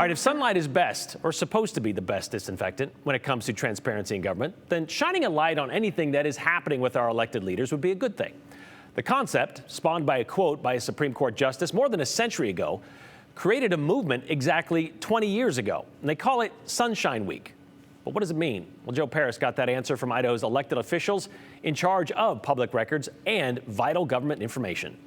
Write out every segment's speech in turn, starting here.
All right, if sunlight is best, or supposed to be the best disinfectant when it comes to transparency in government, then shining a light on anything that is happening with our elected leaders would be a good thing. The concept, spawned by a quote by a Supreme Court justice more than a century ago, created a movement exactly 20 years ago, and they call it Sunshine Week. But what does it mean? Well, Joe Paris got that answer from Idaho's elected officials in charge of public records and vital government information.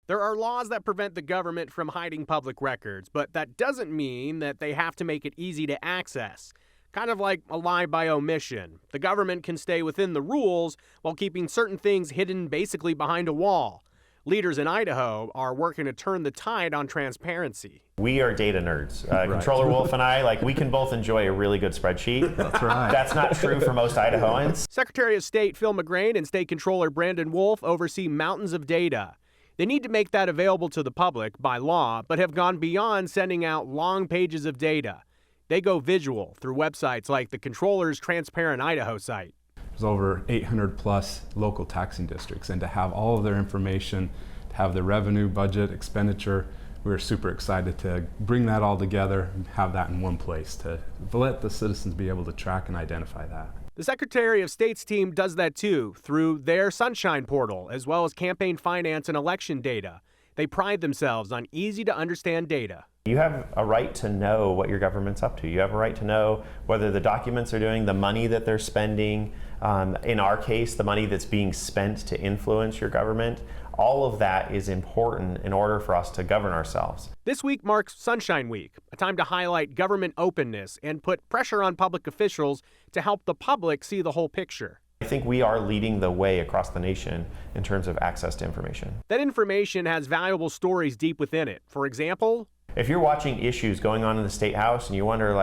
There are laws that prevent the government from hiding public records, but that doesn't mean that they have to make it easy to access. Kind of like a lie by omission. The government can stay within the rules while keeping certain things hidden basically behind a wall. Leaders in Idaho are working to turn the tide on transparency. We are data nerds. Controller Woolf and I, we can both enjoy a really good spreadsheet. That's right. That's not true for most Idahoans. Secretary of State Phil McGrane and State Controller Brandon Woolf oversee mountains of data. They need to make that available to the public by law, but have gone beyond sending out long pages of data. They go visual through websites like the Controller's Transparent Idaho site. There's over 800 plus local taxing districts, and to have all of their information, to have the revenue, budget, expenditure, we're super excited to bring that all together and have that in one place to let the citizens be able to track and identify that. The Secretary of State's team does that too through their Sunshine portal, as well as campaign finance and election data. They pride themselves on easy-to-understand data. You have a right to know what your government's up to. You have a right to know whether the documents are doing, the money that they're spending, in our case, the money that's being spent to influence your government. All of that is important in order for us to govern ourselves. This week marks Sunshine Week, a time to highlight government openness and put pressure on public officials to help the public see the whole picture. I think we are leading the way across the nation in terms of access to information. That information has valuable stories deep within it. For example, if you're watching issues going on in the State House and you wonder,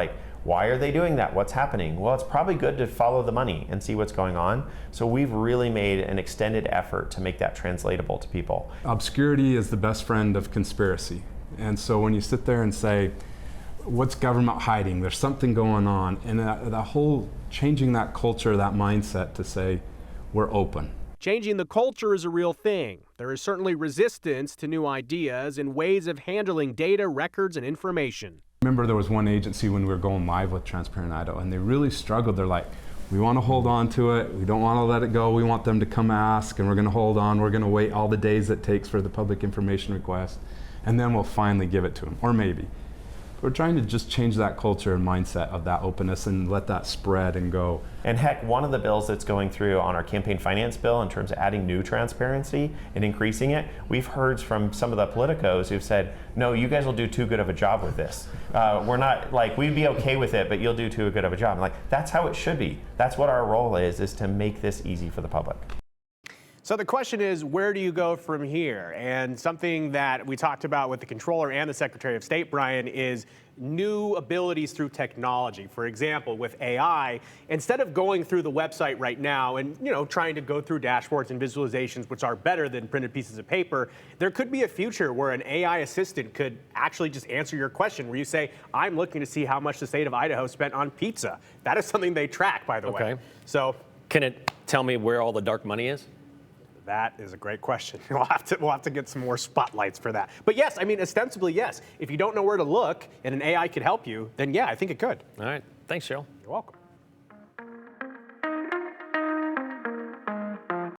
why are they doing that? What's happening? Well, it's probably good to follow the money and see what's going on. So we've really made an extended effort to make that translatable to people. Obscurity is the best friend of conspiracy. And so when you sit there and say, what's government hiding? There's something going on. And the whole changing that culture, that mindset to say, we're open. Changing the culture is a real thing. There is certainly resistance to new ideas and ways of handling data, records, and information. Remember there was one agency when we were going live with Transparent Idaho, and they really struggled. They're like, we want to hold on to it. We don't want to let it go. We want them to come ask, and we're going to hold on. We're going to wait all the days it takes for the public information request, and then we'll finally give it to them, or maybe. We're trying to just change that culture and mindset of that openness and let that spread and go. And heck, one of the bills that's going through on our campaign finance bill in terms of adding new transparency and increasing it, we've heard from some of the politicos who've said, no, you guys will do too good of a job with this. We're not, we'd be okay with it, but you'll do too good of a job. That's how it should be. That's what our role is to make this easy for the public. So the question is, where do you go from here? And something that we talked about with the Controller and the Secretary of State, Brian, is new abilities through technology. For example, with AI, instead of going through the website right now and trying to go through dashboards and visualizations, which are better than printed pieces of paper, there could be a future where an AI assistant could actually just answer your question, where you say, I'm looking to see how much the state of Idaho spent on pizza. That is something they track, by the way. So, can it tell me where all the dark money is? That is a great question. We'll have to get some more spotlights for that. But yes, ostensibly, yes. If you don't know where to look and an AI could help you, then yeah, I think it could. All right. Thanks, Cheryl. You're welcome.